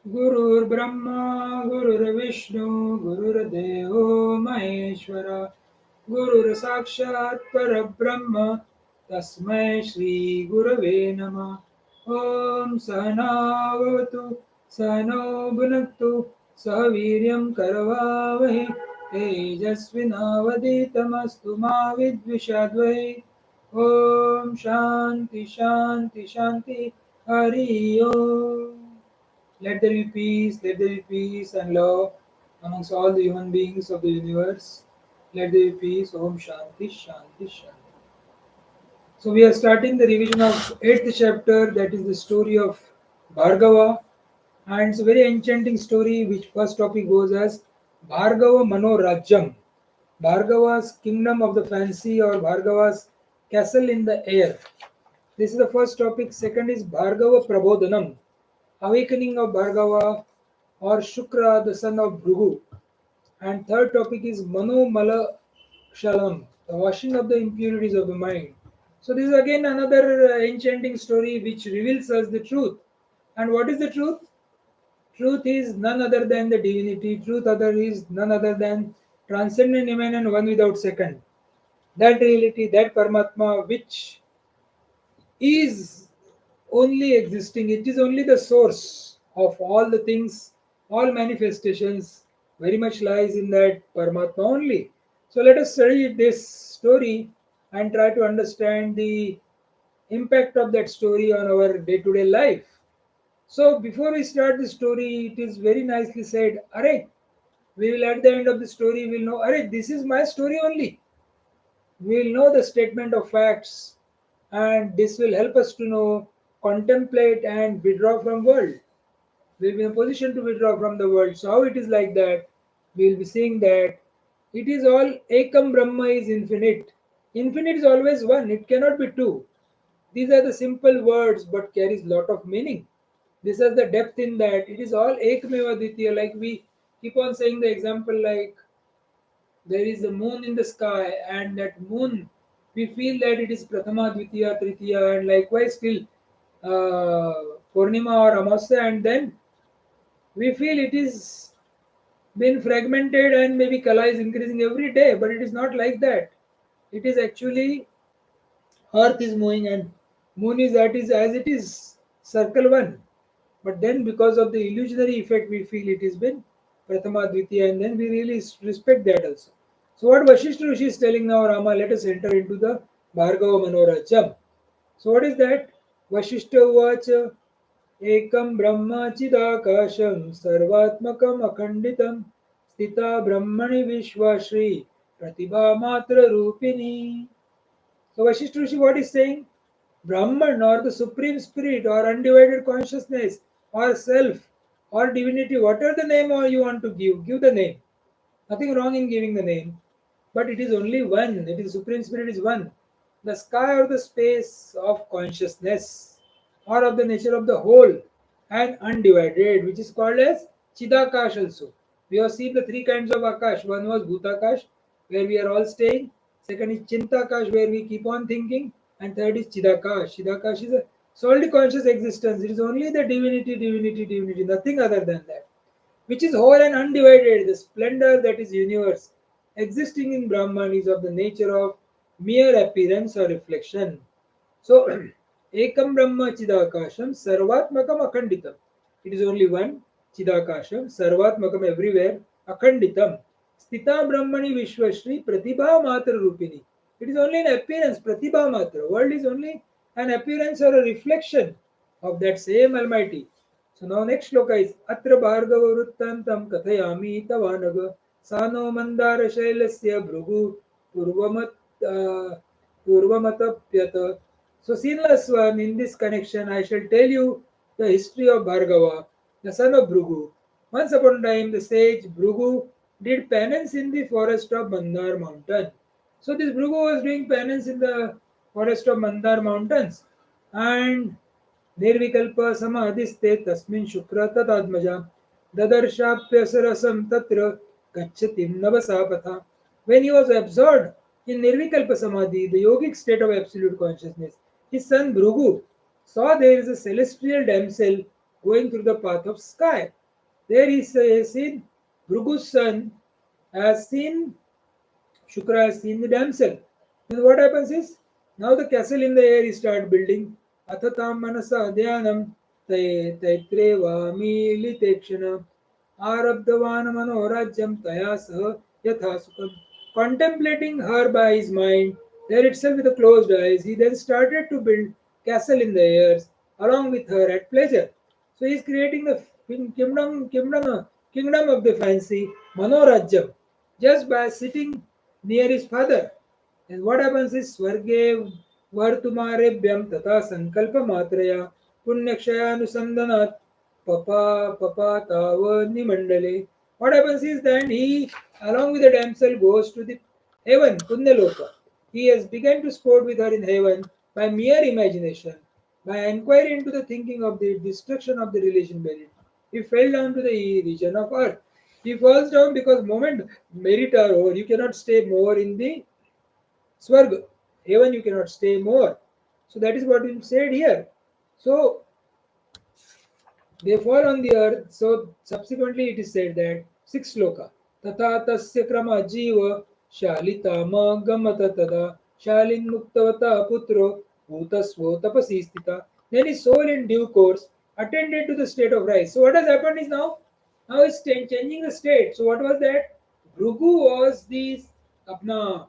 Gurur Brahma, Gurur Vishnu, Gurur Devo Maheshwara, Gurur Sakshat Parabrahma, Tasmai Shri Gurave Namah. Om Sahana Vavatu, Sahano Bhunaktu, Sahaviryam Karavavahe, Tejasvinavaditamastu Ma Vidvishadvahe. Om Shanti Shanti Shanti Hari Om. Let there be peace, let there be peace and love amongst all the human beings of the universe. Let there be peace. Om Shanti, Shanti, Shanti. So we are starting the revision of 8th chapter, that is the story of Bhargava. And it's a very enchanting story which first topic goes as Bhargava Mano Rajyam. Bhargava's kingdom of the fancy or Bhargava's castle in the air. This is the first topic. Second is Bhargava Prabodhanam, awakening of Bhargava or Shukra, the son of Bhrigu. And third topic is Mano Mala Shalam, the washing of the impurities of the mind. So this is again another enchanting story which reveals us the truth. And what is the truth? Truth is none other than the divinity. Truth other is none other than transcendent, immanent, one without second. That reality, that Paramatma, which is only existing, it is only the source of all the things, all manifestations, very much lies in that Paramatma only. So let us study this story and try to understand the impact of that story on our day to day life. So before we start the story, it is very nicely said, Arey, we will at the end of the story, we'll know, Arey, this is my story only. We will know the statement of facts, and this will help us to know, contemplate, and withdraw from world. We'll be in a position to withdraw from the world. So how it is like that? We'll be seeing that it is all Ekam Brahma is infinite. Infinite is always one. It cannot be two. These are the simple words, but carries lot of meaning. This has the depth in that it is all Ekmeva Dvitiya. Like we keep on saying the example, like there is a moon in the sky, and that moon we feel that it is Prathama, Dvitiya, Tritiya, and likewise still Purnima or Amasya, and then we feel it is been fragmented and maybe Kala is increasing every day, but it is not like that. It is actually Earth is moving and Moon is that is as it is circle one. But then because of the illusionary effect, we feel it has been Prathama Dvitiya, and then we really respect that also. So what Vashishta Rishi is telling now, Rama, let us enter into the Bhargava Manorajam. So what is that? Vashishta Uvacha Ekam Brahma Chidakasham Sarvatmakam Akhanditam Stita Brahmani Vishwashri Pratibha Matra Rupini. So Vashishta Rishi what is saying? Brahman or the Supreme Spirit or undivided consciousness or self or divinity, whatever the name or you want to give the name. Nothing wrong in giving the name, but it is only one. It is Supreme Spirit is one. The sky or the space of consciousness or of the nature of the whole and undivided, which is called as Chidakash also. We have seen the three kinds of Akash. One was Bhutakash, where we are all staying. Second is Chintakash, where we keep on thinking. And third is Chidakash. Chidakash is a solely conscious existence. It is only the divinity, divinity, divinity, nothing other than that, which is whole and undivided. The splendor that is universe existing in Brahman is of the nature of mere appearance or reflection. So, Ekam Brahma Chidakasham Sarvatmakam Akhanditam. It is only one, Chidakasham, Sarvatmakam everywhere, Akhanditam. Stita Brahmani Vishwashri Pratibha Matra Rupini. It is only an appearance, Pratibha Matra. World is only an appearance or a reflection of that same Almighty. So now next shloka is Atra Bhargava Vrittantam Kathayami Tavanaga Sano Mandara Shailasya Bhrugu Purvamat Purvamatapyata. So, Sinless one, in this connection, I shall tell you the history of Bhargava, the son of Bhrigu. Once upon a time, the sage Bhrigu did penance in the forest of Mandar mountain. So, this Bhrigu was doing penance in the forest of Mandar mountains, and Nirvikalpa Samadhiste Tasmin Shukra Tatadmaja Dadarshapyasarasam Tatra Gachatim Navasapatha. When he was absorbed in Nirvikalpa Samadhi, the yogic state of absolute consciousness, his son Bhrigu saw there is a celestial damsel going through the path of sky. There he has seen Bhrugu's son has seen Shukra has seen the damsel. Then what happens is now the castle in the air is start building. Atatam manasa dhyanam taitreva militekshana arabdavan manorajyam taya sah yatha sukham. Contemplating her by his mind, there itself with the closed eyes, he then started to build castle in the airs along with her at pleasure. So he is creating the kingdom of the fancy manorajyam just by sitting near his father. And what happens is Swarge Vartumarebhyam Tata Sankalpa Matraya Punyakshayanusandhanat Papa Tava Nimandale. What happens is then he, along with the damsel, goes to the heaven, Punyaloka. He has begun to sport with her in heaven by mere imagination, by inquiry into the thinking of the destruction of the relation merit. He fell down to the region of earth. He falls down because moment merit are over. You cannot stay more in the Swarga. Heaven you cannot stay more. So that is what is said here. So they fall on the earth. So subsequently it is said that sixth sloka. Tata tasya krama jiva shalitama gamata tada shalin muktavata putro bhutasvo tapasi stita. Then his soul in due course attended to the state of rise. So what has happened is now it's changing the state. So what was that? Bhrugu was the apna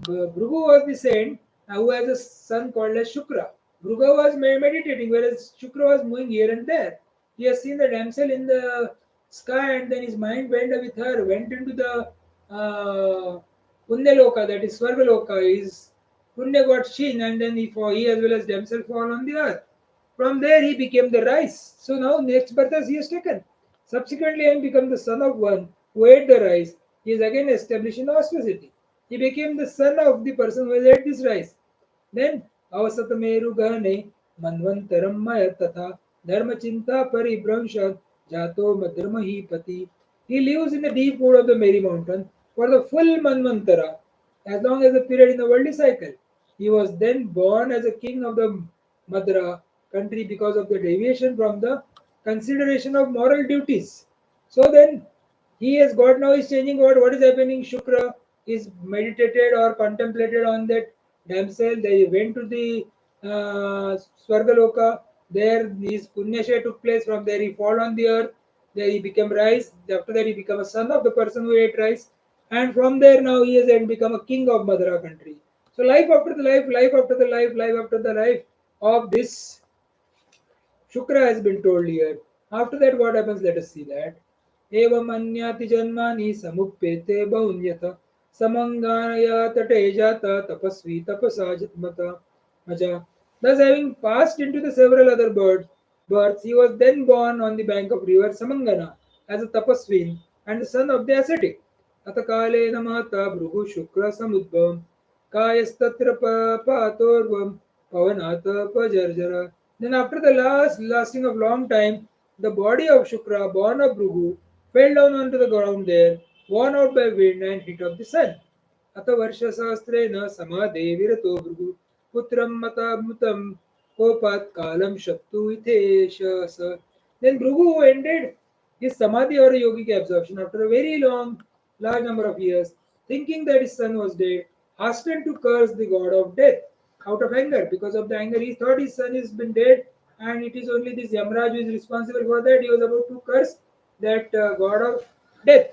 Bhrugu was the saint who has a son called as Shukra. Bhruga was meditating, whereas Shukra was moving here and there. He has seen the damsel in the sky, and then his mind went with her, went into the Punyaloka, that is Swargaloka. His Punya got shin, and then he as well as damsel fall on the earth. From there, he became the rice. So now, next birth as he has taken. Subsequently, he became the son of one who ate the rice. He is again established in austerity. He became the son of the person who has ate this rice. Then Avasatameru Gane Manvantaram Maya Tatha Dharma Chinta Paribramshat Jato Madharmahi Pati. He lives in the deep wood of the Mary Mountain for the full Manvantara, as long as the period in the worldly cycle. He was then born as a king of the Madra country because of the deviation from the consideration of moral duties. So then he has got now is changing what is happening. Shukra is meditated or contemplated on that damsel. They went to the Swargaloka. There his Punyashaya took place. From there he fall on the earth. There he became rice. After that he became a son of the person who ate rice. And from there now he has then become a king of Madra country. So life after the life, life after the life, life after the life of this Shukra has been told here. After that, what happens? Let us see that. Evam anyati janmani samuppete baunyata samangaya tate jata tapasvi tapasajatmata maja. Thus, having passed into the several other births, he was then born on the bank of river Samangana as a tapasvin and the son of the ascetic. Atakale namata bhrugu shukra samudbhavam kayastatra patorvam pavanata pajarjara. Then after the lasting of long time, the body of Shukra, born of Bhrugu, fell down onto the ground there, worn out by wind and heat of the sun. Ata varsha sahasrena samadhe virato Bhrugu putram mata mutam kopat kalam shaktu itesha sa. Then Bhrugu ended his samadhi or yogic absorption after a very large number of years, thinking that his son was dead, hastened to curse the god of death out of anger. Because of the anger, he thought his son has been dead, and it is only this Yamraj who is responsible for that. He was about to curse that god of death.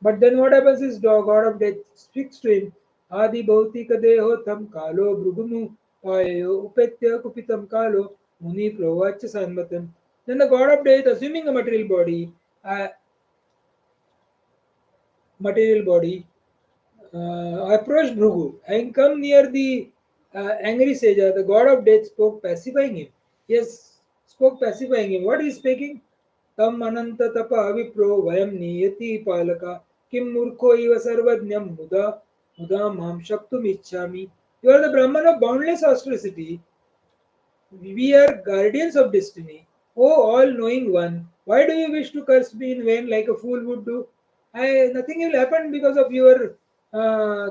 But then what happens is the god of death speaks to him. Adi bhautika deho tam kalo brugumu payo upetya kupitam kalo muni provacha sanmatam. Then the god of death, assuming a uh, material body, approached Bhrugu and come near the angry sage. The god of death spoke pacifying him. Yes, spoke pacifying him. What is speaking? Tam ananta tapa vipro vayam niyati palaka kim murkho iva sarvadnyam muda mam shaktum ichchami. You are the Brahman of boundless austerity. We are guardians of destiny. O all knowing one, why do you wish to curse me in vain like a fool would do? Nothing will happen because of your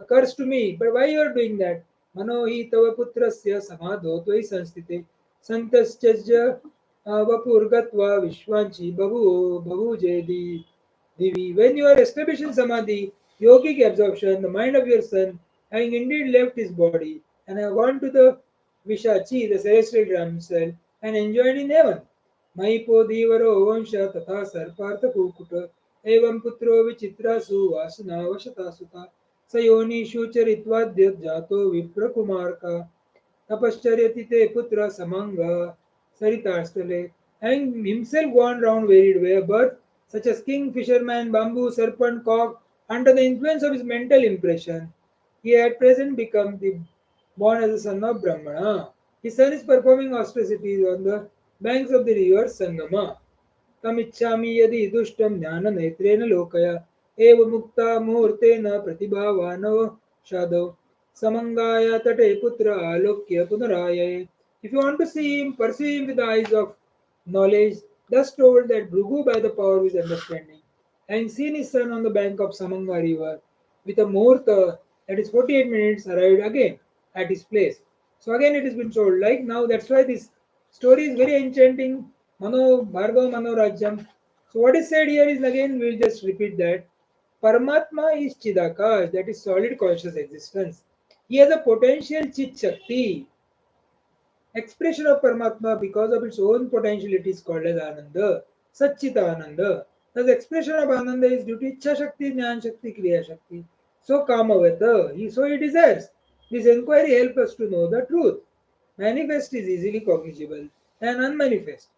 curse to me. But why you are doing that? Mano hi tava putrasya samadho tvai sanstite santascha Vapurgatva Vishwanchi Babu Babuje Divi. When you are established in Samadhi, yogic absorption, the mind of your son, having indeed left his body, and have gone to the Vishachi, the celestial drum cell, and enjoyed in heaven. Maipo Divaro Vansha Tatha Sarpartha Kukuta Evam Putro Vichitra Suvasana Vashata Suta Sayoni Shucharitva Jato Viprakumarka Tapascharyati te putra samanga Saritarstale, having himself gone round varied way of birth, such as king, fisherman, bamboo, serpent, cock, under the influence of his mental impression, he at present become the born as a son of Brahmana. His son is performing austerities on the banks of the river Sangama. तमिच्छामि यदि दुष्टं ज्ञाननेत्रेण लोकया एव मुक्ता मुहूर्तेन प्रतिभावानव शादौ समङ्गाय तटे पुत्र आलोक्य पुनरायये. If you want to see him, pursue him with the eyes of knowledge, thus told that Bhrigu by the power of his understanding, having seen his son on the bank of Samanga river, with a muhurta, that is 48 minutes, arrived again at his place. So again it has been told, like now, that's why this story is very enchanting. Bhargava Mano Rajyam. So what is said here is, again we'll just repeat that. Paramatma is Chidakash, that is solid conscious existence. He has a potential Chit Shakti. Expression of Paramatma, because of its own potentiality, is called as Ananda, Satchita Ananda. Thus expression of Ananda is due to Ichha Shakti, Jnana Shakti, Kriya Shakti. So Kamavata, so he desires. This inquiry helps us to know the truth. Manifest is easily cognoscible and unmanifest.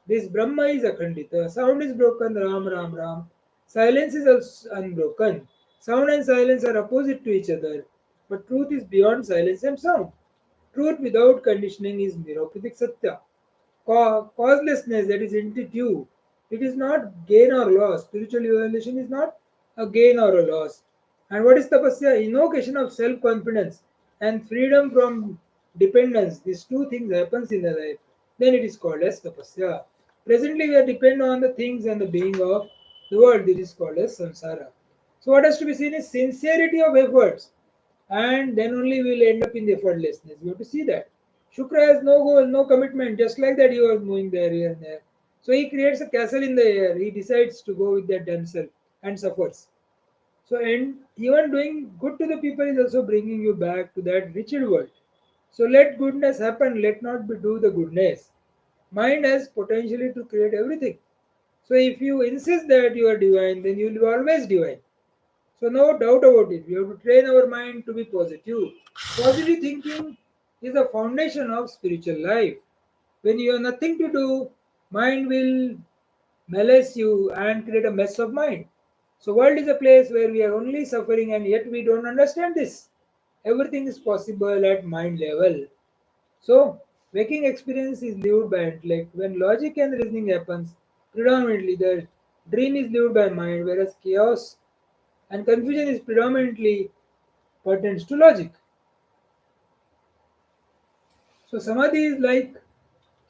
This Brahma is Akhandita. Sound is broken, Ram, Ram, Ram. Silence is also unbroken. Sound and silence are opposite to each other, but truth is beyond silence and sound. Truth without conditioning is Niropidik Satya. Causelessness, that is intuitive. It is not gain or loss. Spiritual evolution is not a gain or a loss. And what is tapasya? Invocation of self-confidence and freedom from dependence. These two things happens in the life. Then it is called as tapasya. Presently we are dependent on the things and the being of the world. This is called as samsara. So what has to be seen is sincerity of efforts, and then only we will end up in the effortlessness. We have to see that. Shukra has no goal, no commitment, just like that he was moving there, here and there. So he creates a castle in the air. He decides to go with that damsel and suffers. So, and even doing good to the people is also bringing you back to that wretched world. So let goodness happen, let not be do the goodness. Mind has potentially to create everything. So if you insist that you are divine, then you will be always divine. So no doubt about it. We have to train our mind to be positive. Positive thinking is the foundation of spiritual life. When you have nothing to do, mind will malaise you and create a mess of mind. So world is a place where we are only suffering, and yet we don't understand this. Everything is possible at mind level. So waking experience is lived by intellect. When logic and reasoning happens, predominantly the dream is lived by mind, whereas chaos and confusion is predominantly pertains to logic. So samadhi is like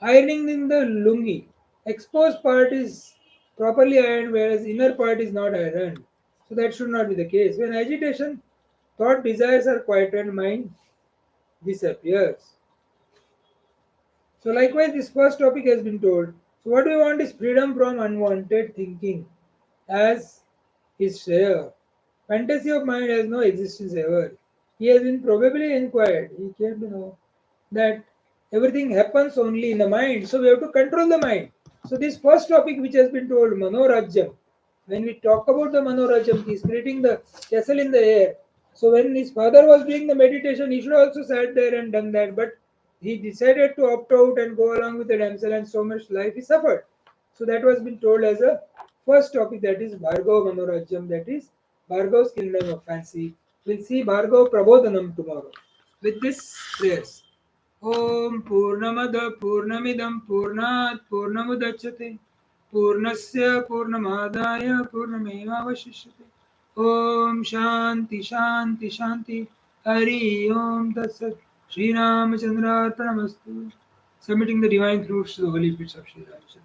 ironing in the lungi. Exposed part is properly ironed, whereas inner part is not ironed. So that should not be the case. When agitation, thought, desires are quieted, mind disappears. So likewise, this first topic has been told. So what we want is freedom from unwanted thinking, as is Shreya. Fantasy of mind has no existence ever. He has been probably inquired. He came to know that everything happens only in the mind. So we have to control the mind. So this first topic which has been told, Manorajyam. When we talk about the Manorajyam, he is creating the castle in the air. So when his father was doing the meditation, he should also sat there and done that. But he decided to opt out and go along with the damsel, and so much life he suffered. So that was been told as a first topic, that is Bhargava Manorajyam, that is Bhargav's kingdom of fancy. We'll see Bhargav Prabodhanam tomorrow. With this prayers. Om Purnamada Purnamidam Purnat Purnamudachyate Purnasya Purnamadaya Purnameva Vashishyate. Om Shanti Shanti Shanti. Hari Om Tatsat. Sri Ramachandra Arpanamastu. Submitting the divine fruits to the holy feet of Sri Ramachandra.